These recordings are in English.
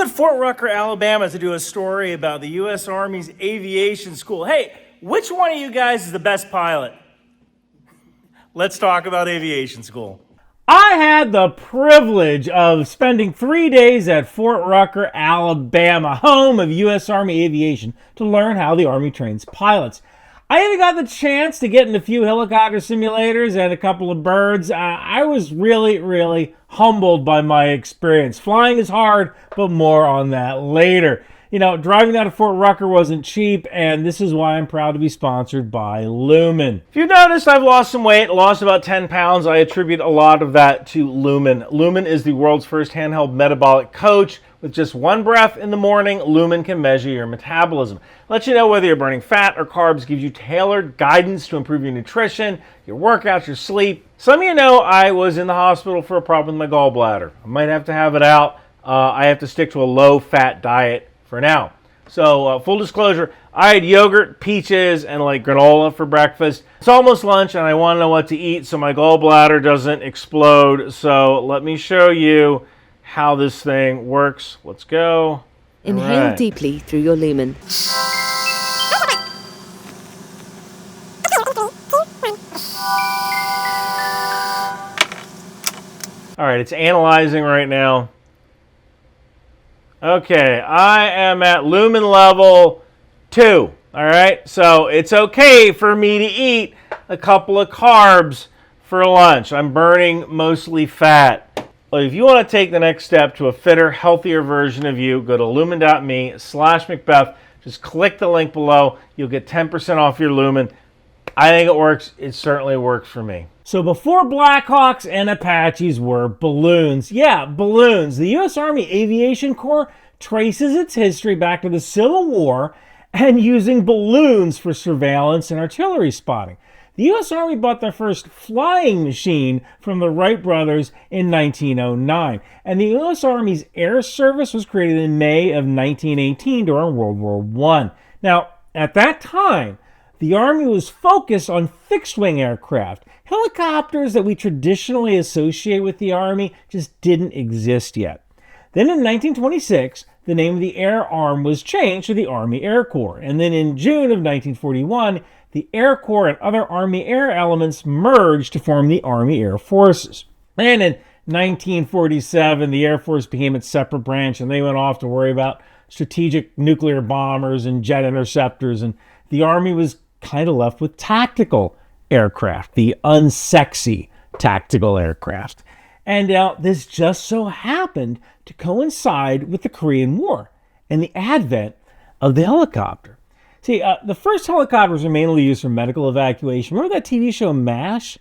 I'm at Fort Rucker, Alabama to do a story about the U.S. Army's aviation school. Hey, which one of you guys is the best pilot? Let's talk about aviation school. I had the privilege of spending 3 days at Fort Rucker, Alabama, home of U.S. Army Aviation, to learn how the Army trains pilots. I even got the chance to get in a few helicopter simulators and a couple of birds. I was really humbled by my experience. Flying is hard, but more on that later. You know, driving out of Fort Rucker wasn't cheap, and this is why I'm proud to be sponsored by Lumen. If you've noticed, I've lost some weight, lost about 10 pounds. I attribute a lot of that to Lumen. Lumen is the world's first handheld metabolic coach. With just one breath in the morning, Lumen can measure your metabolism. Lets you know whether you're burning fat or carbs, gives you tailored guidance to improve your nutrition, your workouts, your sleep. Some of you know I was in the hospital for a problem with my gallbladder. I might have to have it out. I have to stick to a low-fat diet for now. So full disclosure, I had yogurt, peaches, and like granola for breakfast. It's almost lunch and I want to know what to eat so my gallbladder doesn't explode. So let me show you how this thing works. Let's go. Inhale deeply through your lumen. All right, it's analyzing right now. Okay, I am at lumen level 2. All right, so it's okay for me to eat a couple of carbs for lunch. I'm burning mostly fat. Well, if you want to take the next step to a fitter, healthier version of you, go to lumen.me/Macbeth. Just click the link below. You'll get 10% off your Lumen. I think it works. It certainly works for me. So before Blackhawks and Apaches were balloons. Yeah, balloons. The U.S. Army Aviation Corps traces its history back to the Civil War and using balloons for surveillance and artillery spotting. The U.S. Army bought their first flying machine from the Wright brothers in 1909, and the U.S. Army's Air Service was created in May of 1918 during World War I. Now, at that time, the Army was focused on fixed-wing aircraft. Helicopters that we traditionally associate with the Army just didn't exist yet. Then in 1926, the name of the Air Arm was changed to the Army Air Corps, and then in June of 1941, the Air Corps and other Army air elements merged to form the Army Air Forces. And in 1947, the Air Force became its separate branch, and they went off to worry about strategic nuclear bombers and jet interceptors, and the Army was kind of left with tactical aircraft, the unsexy tactical aircraft. And this just so happened to coincide with the Korean War and the advent of the helicopter. See, the first helicopters were mainly used for medical evacuation. Remember that TV show MASH?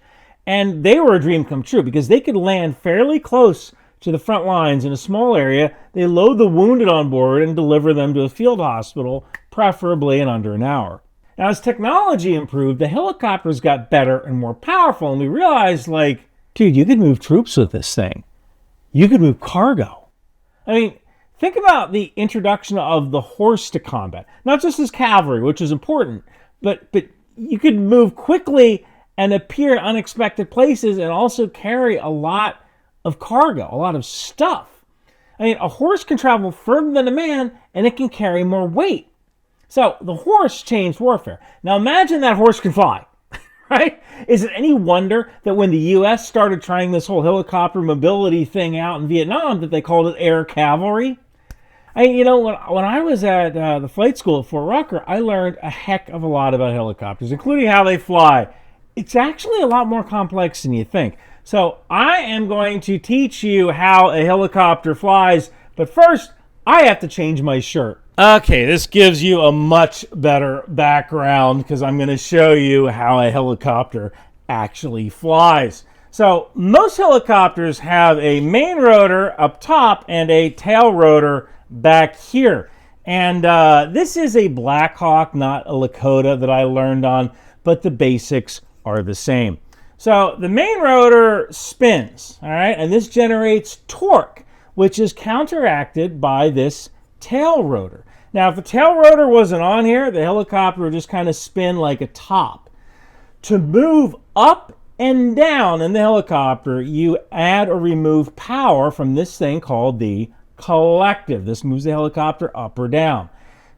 And they were a dream come true because they could land fairly close to the front lines in a small area. They load the wounded on board and deliver them to a field hospital, preferably in under an hour. Now, as technology improved, the helicopters got better and more powerful, and we realized, like, dude, you could move troops with this thing. You could move cargo. I mean, think about the introduction of the horse to combat, not just as cavalry, which is important, but you could move quickly and appear in unexpected places and also carry a lot of cargo, a lot of stuff. I mean, a horse can travel further than a man, and it can carry more weight. So the horse changed warfare. Now imagine that horse can fly, right? Is it any wonder that when the U.S. started trying this whole helicopter mobility thing out in Vietnam that they called it air cavalry? When I was at the flight school at Fort Rucker, I learned a heck of a lot about helicopters, including how they fly. It's actually a lot more complex than you think. So I am going to teach you how a helicopter flies, but first, I have to change my shirt. Okay, this gives you a much better background because I'm going to show you how a helicopter actually flies. So most helicopters have a main rotor up top and a tail rotor back here. And this is a Black Hawk, not a Lakota that I learned on, but the basics are the same. So the main rotor spins, all right, and this generates torque, which is counteracted by this tail rotor. Now, if the tail rotor wasn't on here, the helicopter would just kind of spin like a top. To move up and down in the helicopter, you add or remove power from this thing called the collective. This moves the helicopter up or down.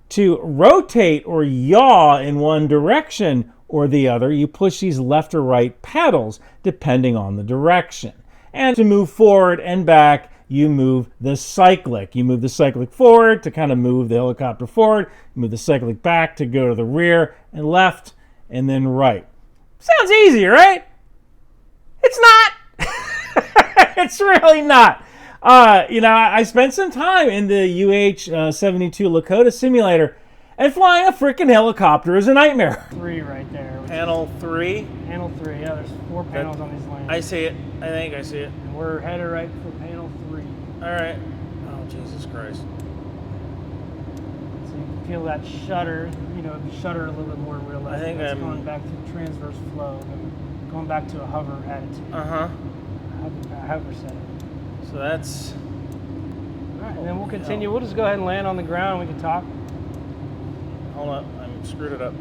To rotate or yaw in one direction or the other, you push these left or right pedals depending on the direction. And to move forward and back, you move the cyclic. You move the cyclic forward to kind of move the helicopter forward, you move the cyclic back to go to the rear and left and then right. Sounds easy, right? It's not. It's really not. I spent some time in the UH-72 Lakota simulator, and flying a freaking helicopter is a nightmare. 3 right there. Panel 3. Panel 3, yeah, there's 4 panels on these lanes. I see it. I think I see it. And we're headed right for panel 3. All right. Oh, Jesus Christ. So you can feel that shudder, the shudder a little bit more in real life. I think That's I'm going back to transverse flow, and going back to a hover attitude. Uh-huh. Hover setting. So that's... All right, and then we'll continue. We'll just go ahead and land on the ground and we can talk. Hold up. I screwed it up.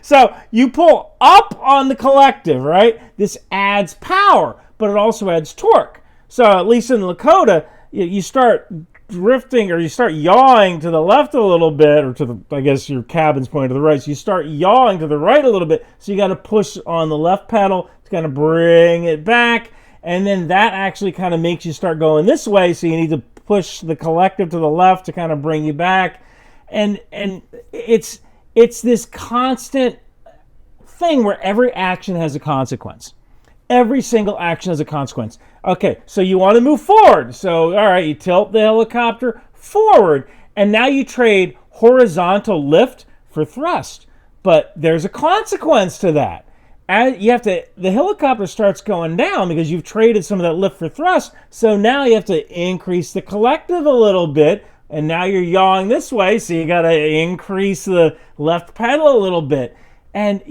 So you pull up on the collective, right? This adds power, but it also adds torque. So at least in the Lakota, you start drifting or you start yawing to the left a little bit, or to the, I guess your cabin's pointing to the right. So you start yawing to the right a little bit. So you got to push on the left pedal to kind of bring it back. And then that actually kind of makes you start going this way. So you need to push the collective to the left to kind of bring you back. And it's this constant thing where every action has a consequence. Every single action has a consequence. Okay, so you want to move forward. So, all right, you tilt the helicopter forward, and now you trade horizontal lift for thrust. But there's a consequence to that. The helicopter starts going down because you've traded some of that lift for thrust. So now you have to increase the collective a little bit, and now you're yawing this way, so you got to increase the left pedal a little bit. And,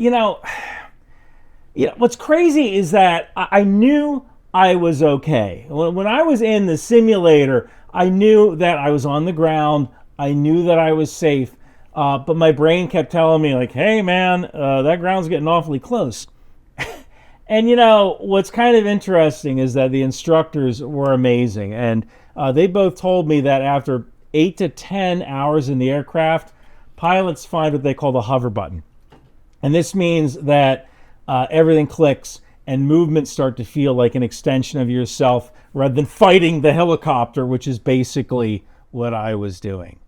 what's crazy is that I knew I was okay. When I was in the simulator, I knew that I was on the ground. I knew that I was safe. But my brain kept telling me, like, hey, man, that ground's getting awfully close. And, what's kind of interesting is that the instructors were amazing. And they both told me that after 8 to 10 hours in the aircraft, pilots find what they call the hover button. And this means that everything clicks and movements start to feel like an extension of yourself rather than fighting the helicopter, which is basically what I was doing.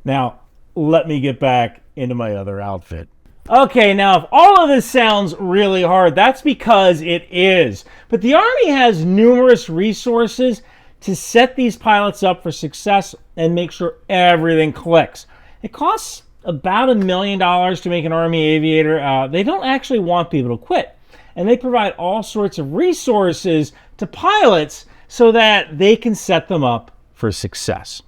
Now, let me get back into my other outfit. Okay, now if all of this sounds really hard, that's because it is. But the Army has numerous resources to set these pilots up for success and make sure everything clicks. It costs about $1 million to make an Army aviator. They don't actually want people to quit. And they provide all sorts of resources to pilots so that they can set them up for success.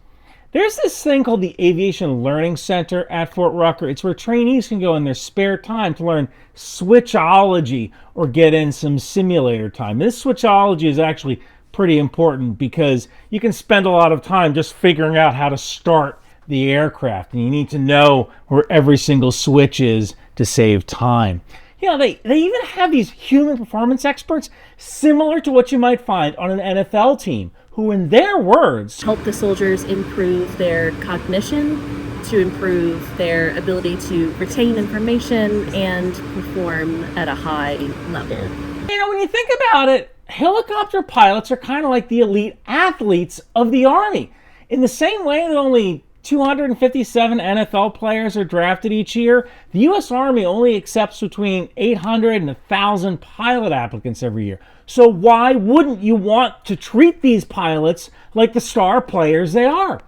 There's this thing called the Aviation Learning Center at Fort Rucker. It's where trainees can go in their spare time to learn switchology or get in some simulator time. This switchology is actually pretty important because you can spend a lot of time just figuring out how to start the aircraft, and you need to know where every single switch is to save time. They even have these human performance experts similar to what you might find on an NFL team, who, in their words, help the soldiers improve their cognition, to improve their ability to retain information and perform at a high level. When you think about it, helicopter pilots are kind of like the elite athletes of the Army. In the same way that only 257 NFL players are drafted each year, the U.S. Army only accepts between 800 and 1,000 pilot applicants every year. So why wouldn't you want to treat these pilots like the star players they are?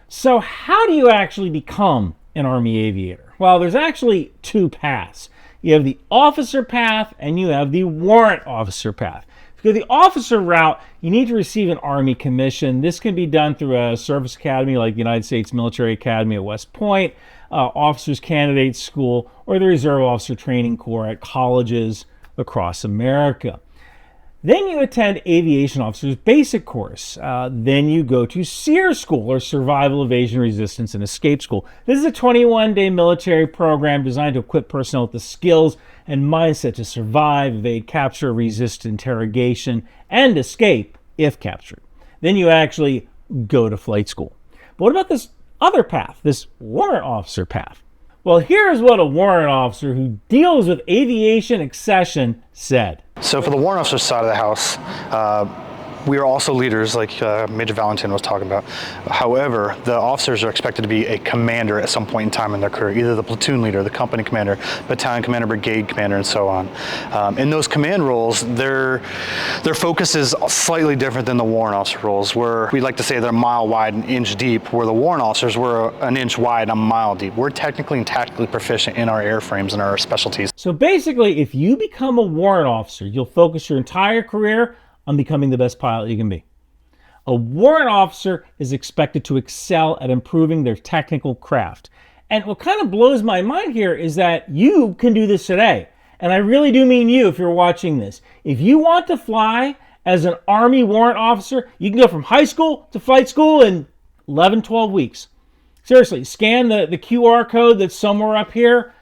So how do you actually become an Army aviator? Well, there's actually 2 paths. You have the officer path and you have the warrant officer path. If you go the officer route, you need to receive an Army commission. This can be done through a service academy like the United States Military Academy at West Point, Officers Candidate School, or the Reserve Officer Training Corps at colleges across America. Then you attend Aviation Officers Basic Course. Then you go to SEER School, or Survival, Evasion, Resistance, and Escape School. This is a 21-day military program designed to equip personnel with the skills and mindset to survive, evade capture, resist interrogation, and escape if captured. then you actually go to flight school. But what about this other path, this warrant officer path? Well, here's what a warrant officer who deals with aviation accession said. So for the warrant officer side of the house, we are also leaders, like Major Valentin was talking about. However, the officers are expected to be a commander at some point in time in their career, either the platoon leader, the company commander, battalion commander, brigade commander, and so on. In those command roles, their focus is slightly different than the warrant officer roles, where we like to say they're a mile wide and inch deep, where the warrant officers were an inch wide and a mile deep. We're technically and tactically proficient in our airframes and our specialties. So basically, if you become a warrant officer, you'll focus your entire career on becoming the best pilot you can be. A warrant officer is expected to excel at improving their technical craft. And what kind of blows my mind here is that you can do this today. And I really do mean you if you're watching this. If you want to fly as an Army warrant officer, you can go from high school to flight school in 11, 12 weeks. Seriously, scan the QR code that's somewhere up here.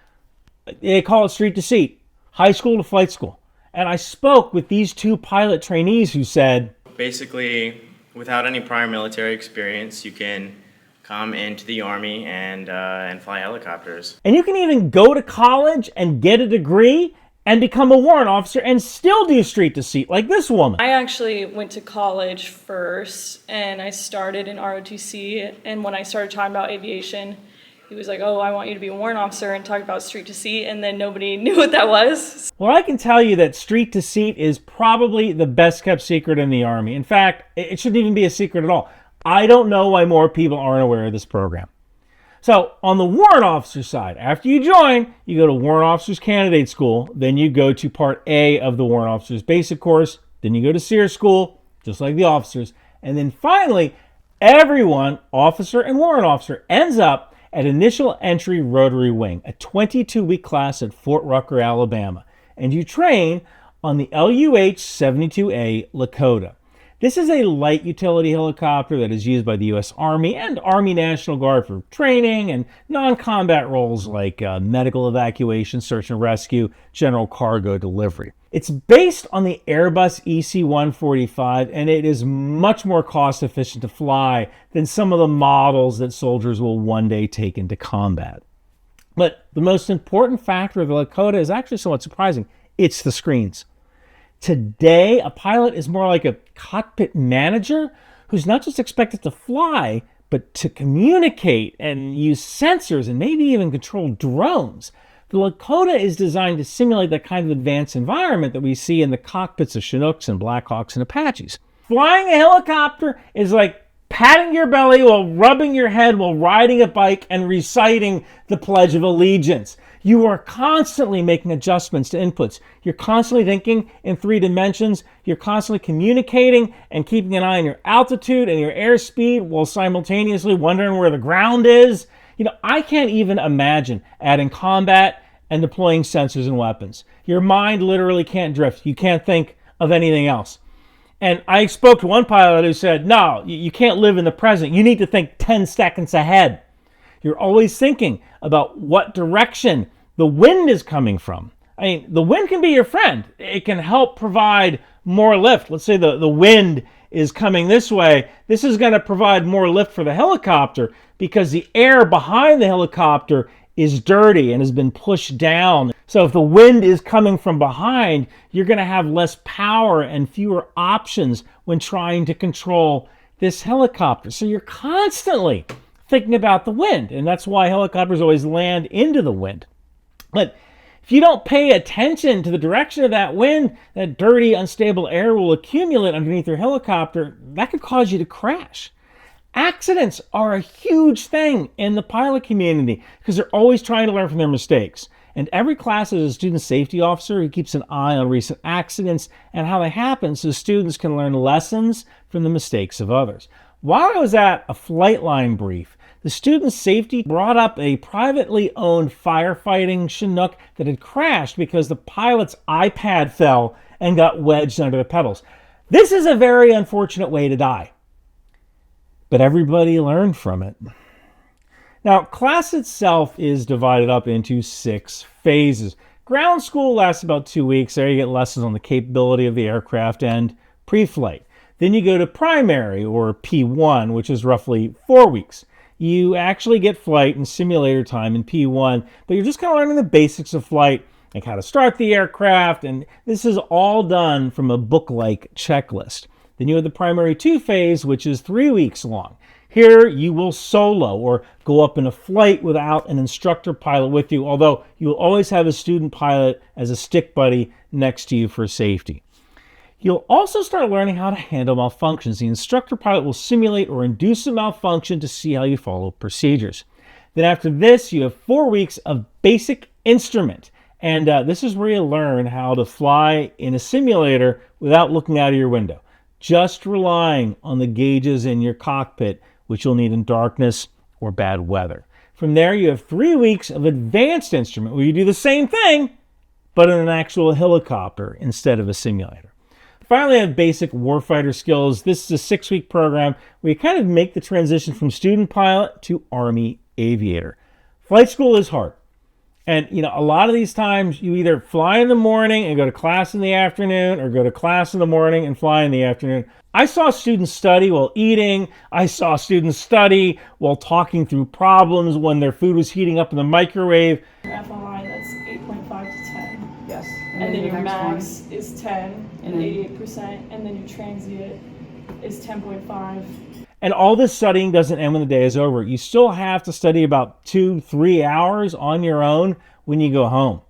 They call it street to seat, high school to flight school. And I spoke with these two pilot trainees who said, basically, without any prior military experience, you can come into the Army and fly helicopters. And you can even go to college and get a degree and become a warrant officer and still do street to seat like this woman. I actually went to college first and I started in ROTC, and when I started talking about aviation, he was like, oh, I want you to be a warrant officer, and talked about street to seat, and then nobody knew what that was. Well, I can tell you that street to seat is probably the best kept secret in the Army. In fact, it shouldn't even be a secret at all. I don't know why more people aren't aware of this program. So on the warrant officer side, after you join, you go to warrant officers candidate school, then you go to part A of the warrant officers basic course, then you go to SEER school, just like the officers, and then finally, everyone, officer and warrant officer, ends up at Initial Entry Rotary Wing, a 22-week class at Fort Rucker, Alabama, and you train on the UH-72 Lakota. This is a light utility helicopter that is used by the U.S. Army and Army National Guard for training and non-combat roles like medical evacuation, search and rescue, general cargo delivery. It's based on the Airbus EC-145, and it is much more cost efficient to fly than some of the models that soldiers will one day take into combat. But the most important factor of the Lakota is actually somewhat surprising. It's the screens. Today, a pilot is more like a cockpit manager who's not just expected to fly, but to communicate and use sensors and maybe even control drones. The Lakota is designed to simulate that kind of advanced environment that we see in the cockpits of Chinooks and Blackhawks and Apaches. Flying a helicopter is like patting your belly while rubbing your head while riding a bike and reciting the Pledge of Allegiance. You are constantly making adjustments to inputs. You're constantly thinking in 3 dimensions. You're constantly communicating and keeping an eye on your altitude and your airspeed while simultaneously wondering where the ground is. You know, I can't even imagine adding combat and deploying sensors and weapons. Your mind literally can't drift. You can't think of anything else. And I spoke to one pilot who said, no, you can't live in the present. You need to think 10 seconds ahead. You're always thinking about what direction the wind is coming from. I mean, the wind can be your friend. It can help provide more lift. Let's say the wind is coming this way. This is going to provide more lift for the helicopter because the air behind the helicopter is dirty and has been pushed down. So if the wind is coming from behind, you're going to have less power and fewer options when trying to control this helicopter. So you're constantly thinking about the wind, and that's why helicopters always land into the wind. But if you don't pay attention to the direction of that wind, that dirty, unstable air will accumulate underneath your helicopter. That could cause you to crash. Accidents are a huge thing in the pilot community because they're always trying to learn from their mistakes. And every class has a student safety officer who keeps an eye on recent accidents and how they happen so students can learn lessons from the mistakes of others. While I was at a flight line brief, the student safety brought up a privately owned firefighting Chinook that had crashed because the pilot's iPad fell and got wedged under the pedals. This is a very unfortunate way to die, but everybody learned from it. Now, class itself is divided up into 6 phases. Ground school lasts about 2 weeks. There you get lessons on the capability of the aircraft and pre-flight. Then you go to primary, or P1, which is roughly 4 weeks. You actually get flight and simulator time in P1, but you're just kind of learning the basics of flight, like how to start the aircraft, and this is all done from a book-like checklist. Then you have the primary 2 phase, which is 3 weeks long. Here you will solo or go up in a flight without an instructor pilot with you, although you will always have a student pilot as a stick buddy next to you for safety. You'll also start learning how to handle malfunctions. The instructor pilot will simulate or induce a malfunction to see how you follow procedures. Then after this, you have 4 weeks of basic instrument. And this is where you learn how to fly in a simulator without looking out of your window, just relying on the gauges in your cockpit, which you'll need in darkness or bad weather. From there, you have 3 weeks of advanced instrument where you do the same thing, but in an actual helicopter instead of a simulator. Finally, I have basic warfighter skills. This is a 6-week program where you kind of make the transition from student pilot to Army aviator. Flight school is hard. And, a lot of these times you either fly in the morning and go to class in the afternoon, or go to class in the morning and fly in the afternoon. I saw students study while eating. I saw students study while talking through problems when their food was heating up in the microwave. Your FLI, that's 8.5 to 10. Yes. And then your the next max is 10 and then- 88%, and then your transient is 10.5. And all this studying doesn't end when the day is over. You still have to study about 2-3 hours on your own when you go home.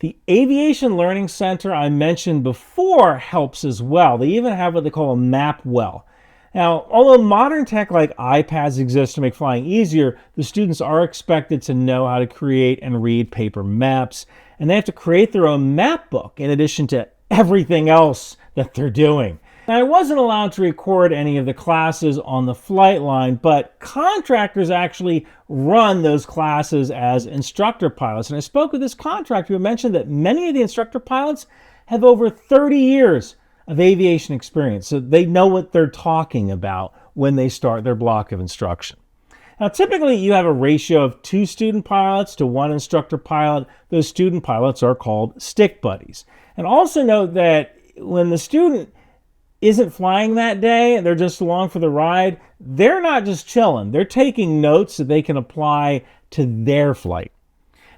The Aviation Learning Center I mentioned before helps as well. They even have what they call a map well. Now, although modern tech like iPads exist to make flying easier, the students are expected to know how to create and read paper maps, and they have to create their own map book in addition to everything else that they're doing. Now, I wasn't allowed to record any of the classes on the flight line, but contractors actually run those classes as instructor pilots. And I spoke with this contractor who mentioned that many of the instructor pilots have over 30 years of aviation experience, so they know what they're talking about when they start their block of instruction. Now, typically you have a ratio of 2 student pilots to 1 instructor pilot. Those student pilots are called stick buddies. And also note that when the student isn't flying that day, they're just along for the ride, they're not just chilling. They're taking notes that they can apply to their flight.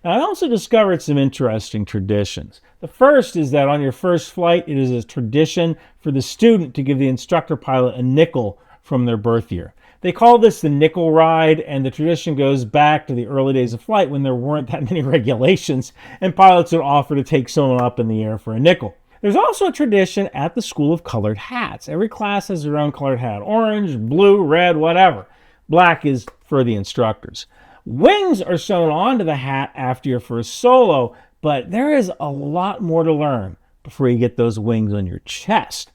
Now, I also discovered some interesting traditions. The first is that on your first flight, it is a tradition for the student to give the instructor pilot a nickel from their birth year. They call this the nickel ride, and the tradition goes back to the early days of flight when there weren't that many regulations, and pilots would offer to take someone up in the air for a nickel. There's also a tradition at the School of Colored Hats. Every class has their own colored hat. Orange, blue, red, whatever. Black is for the instructors. Wings are sewn onto the hat after your first solo, but there is a lot more to learn before you get those wings on your chest.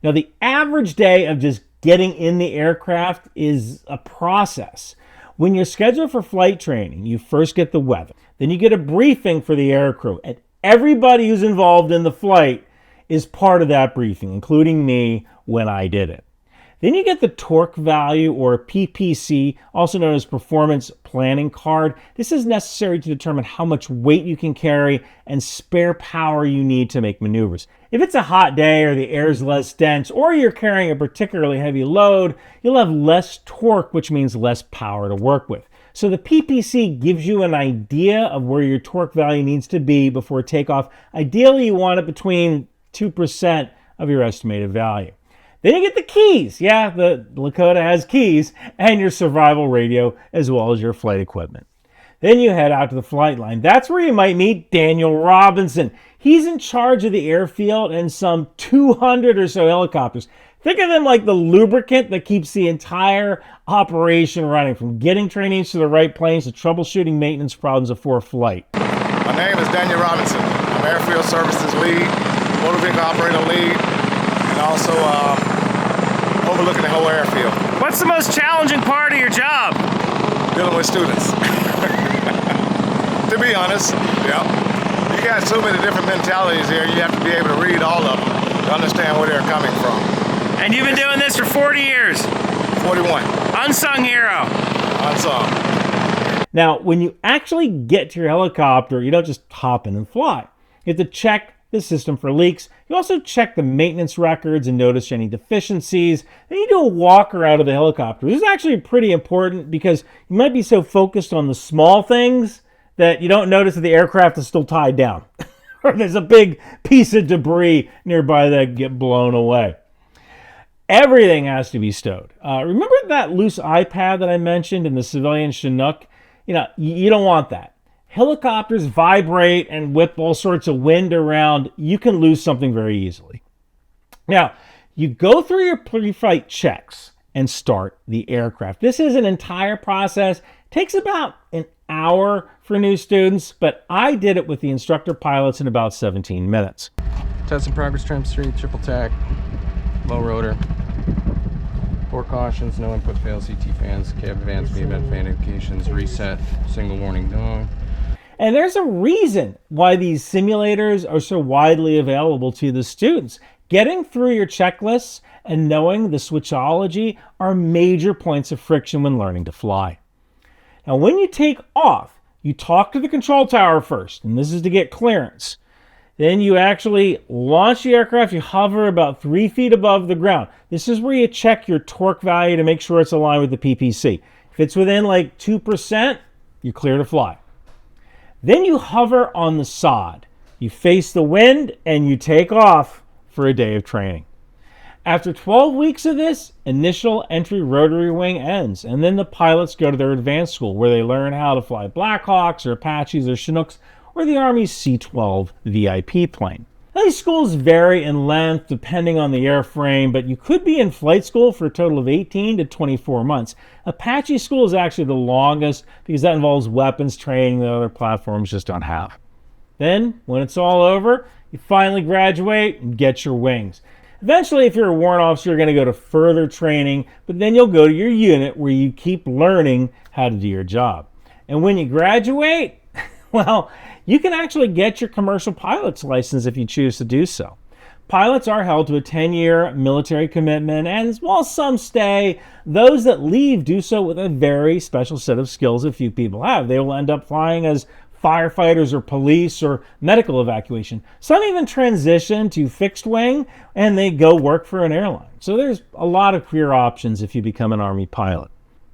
Now, the average day of just getting in the aircraft is a process. When you're scheduled for flight training, you first get the weather. Then you get a briefing for the aircrew. And everybody who's involved in the flight is part of that briefing, including me when I did it. Then you get the torque value, or PPC, also known as Performance Planning Card. This is necessary to determine how much weight you can carry and spare power you need to make maneuvers. If it's a hot day or the air is less dense, or you're carrying a particularly heavy load, you'll have less torque, which means less power to work with. So the PPC gives you an idea of where your torque value needs to be before takeoff. Ideally, you want it between 2% of your estimated value. Then you get the keys. Yeah, the Lakota has keys, and your survival radio, as well as your flight equipment. Then you head out to the flight line. That's where you might meet Daniel Robinson. He's in charge of the airfield and some 200 or so helicopters. Think of him like the lubricant that keeps the entire operation running, from getting trainees to the right planes to troubleshooting maintenance problems before flight. My name is Daniel Robinson. I'm Airfield Services Lead, Motor Vehicle Operator Lead, and also overlooking the whole airfield. What's the most challenging part of your job? Dealing with students. To be honest, yeah. You got so many different mentalities here, you have to be able to read all of them to understand where they're coming from. And you've been doing this for 40 years. 41. Unsung hero. Unsung. Now, when you actually get to your helicopter, you don't just hop in and fly. You have to check the system for leaks. You also check the maintenance records and notice any deficiencies. Then you do a walk around of the helicopter. This is actually pretty important because you might be so focused on the small things that you don't notice that the aircraft is still tied down or there's a big piece of debris nearby that get blown away. Everything has to be stowed. Remember that loose iPad that I mentioned in the civilian Chinook? You don't want that. Helicopters vibrate and whip all sorts of wind around. You can lose something very easily. Now, you go through your pre-flight checks and start the aircraft. This is an entire process. It takes about an hour for new students, but I did it with the instructor pilots in about 17 minutes. Test and progress, trim 3, triple tack, low rotor. 4 cautions, no input fail, CT fans, cab advance, event fan indications, reset, single warning dong. And there's a reason why these simulators are so widely available to the students. Getting through your checklists and knowing the switchology are major points of friction when learning to fly. Now, when you take off, you talk to the control tower first, and this is to get clearance. Then you actually launch the aircraft. You hover about 3 feet above the ground. This is where you check your torque value to make sure it's aligned with the PPC. If it's within like 2%, you're clear to fly. Then you hover on the sod. You face the wind and you take off for a day of training. After 12 weeks of this, initial entry rotary wing ends, and then the pilots go to their advanced school where they learn how to fly Blackhawks or Apaches or Chinooks or the Army's C-12 VIP plane. Now, these schools vary in length depending on the airframe, but you could be in flight school for a total of 18 to 24 months. Apache school is actually the longest because that involves weapons training that other platforms just don't have. Then, when it's all over, you finally graduate and get your wings. Eventually, if you're a warrant officer, you're going to go to further training, but then you'll go to your unit where you keep learning how to do your job. And when you graduate, well, you can actually get your commercial pilot's license if you choose to do so. Pilots are held to a 10-year military commitment, and while some stay, those that leave do so with a very special set of skills that few people have. They will end up flying as firefighters or police or medical evacuation. Some even transition to fixed wing and they go work for an airline. So there's a lot of career options if you become an Army pilot.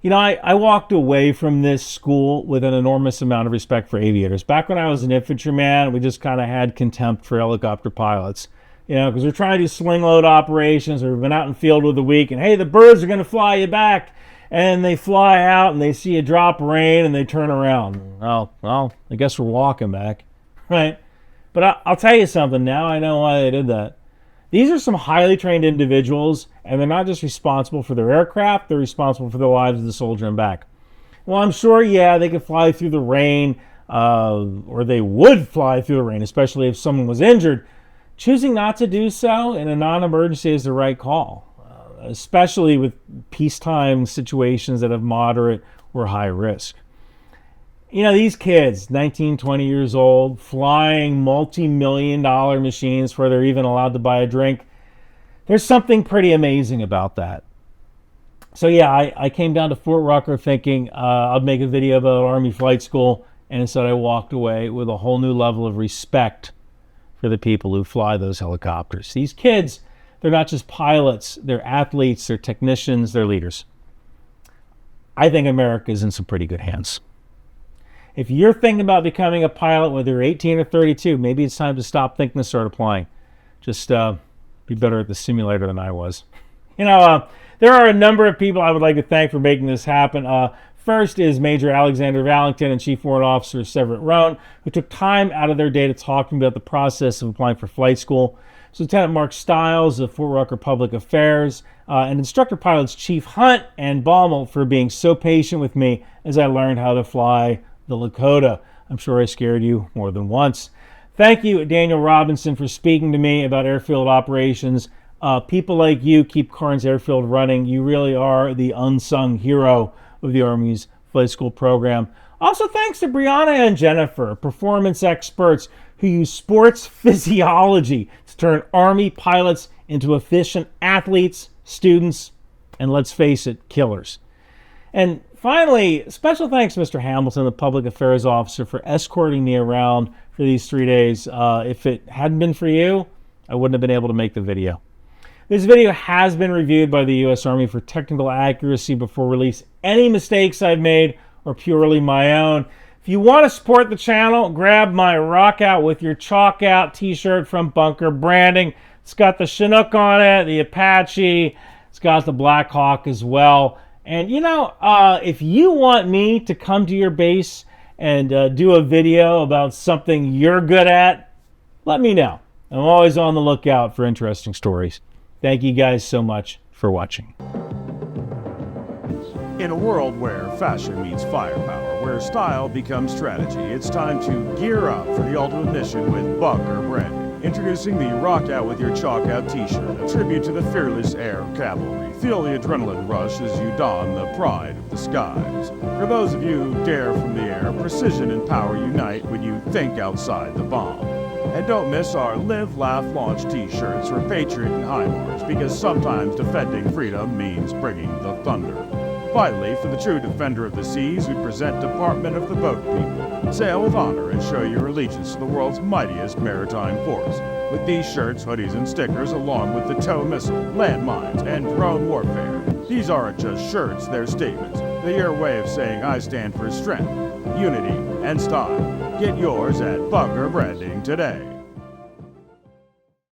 I walked away from this school with an enormous amount of respect for aviators. Back when I was an infantryman, we just kind of had contempt for helicopter pilots. Because we're trying to do sling load operations, or we've been out in field with a week, and hey, the birds are going to fly you back. And they fly out and they see a drop of rain and they turn around. Oh, well, I guess we're walking back, right? But I'll tell you something, now I know why they did that. These are some highly trained individuals, and they're not just responsible for their aircraft, they're responsible for the lives of the soldier and back. Well, I'm sure, they could fly through the rain, or they would fly through the rain, especially if someone was injured. Choosing not to do so in a non-emergency is the right call, especially with peacetime situations that have moderate or high risk. These kids, 19, 20 years old, flying multi-million-dollar machines where they're even allowed to buy a drink, there's something pretty amazing about that. So I came down to Fort Rucker thinking I'd make a video about Army flight school, and instead I walked away with a whole new level of respect for the people who fly those helicopters. These kids, they're not just pilots, they're athletes, they're technicians, they're leaders. I think America is in some pretty good hands. If you're thinking about becoming a pilot, whether you're 18 or 32, maybe it's time to stop thinking and start applying. Just be better at the simulator than I was. There are a number of people I would like to thank for making this happen. First is Major Alexander Valentin and Chief Warrant Officer Severett Roan, who took time out of their day to talk to me about the process of applying for flight school. Lieutenant Mark Stiles of Fort Rucker Public Affairs, and Instructor Pilots Chief Hunt and Baumel for being so patient with me as I learned how to fly the Lakota. I'm sure I scared you more than once. Thank you, Daniel Robinson, for speaking to me about airfield operations. People like you keep Karnes Airfield running. You really are the unsung hero of the Army's flight school program. Also, thanks to Brianna and Jennifer, performance experts who use sports physiology to turn Army pilots into efficient athletes, students, and let's face it, killers. And Finally, special thanks to Mr. Hamilton, the public affairs officer, for escorting me around for these 3 days. If it hadn't been for you, I wouldn't have been able to make the video. This video has been reviewed by the U.S. Army for technical accuracy before release. Any mistakes I've made are purely my own. If you want to support the channel, grab my Rock Out with Your Chalk Out t-shirt from Bunker Branding. It's got the Chinook on it, the Apache. It's got the Black Hawk as well. And you know, if you want me to come to your base and do a video about something you're good at, let me know. I'm always on the lookout for interesting stories. Thank you guys so much for watching. In a world where fashion meets firepower, where style becomes strategy, it's time to gear up for the ultimate mission with Bunker Branding. Introducing the Rock Out with Your Chalk Out t-shirt, a tribute to the fearless air cavalry. Feel the adrenaline rush as you don the pride of the skies. For those of you who dare from the air, precision and power unite when you think outside the bomb. And don't miss our Live, Laugh, Launch t-shirts for Patriot and HIMARS, because sometimes defending freedom means bringing the thunder. Finally, for the true defender of the seas, we present Department of the Boat People. Sail with honor and show your allegiance to the world's mightiest maritime force. With these shirts, hoodies, and stickers, along with the tow missile, landmines, and drone warfare. These aren't just shirts, they're statements. They're your way of saying I stand for strength, unity, and style. Get yours at Bunker Branding today.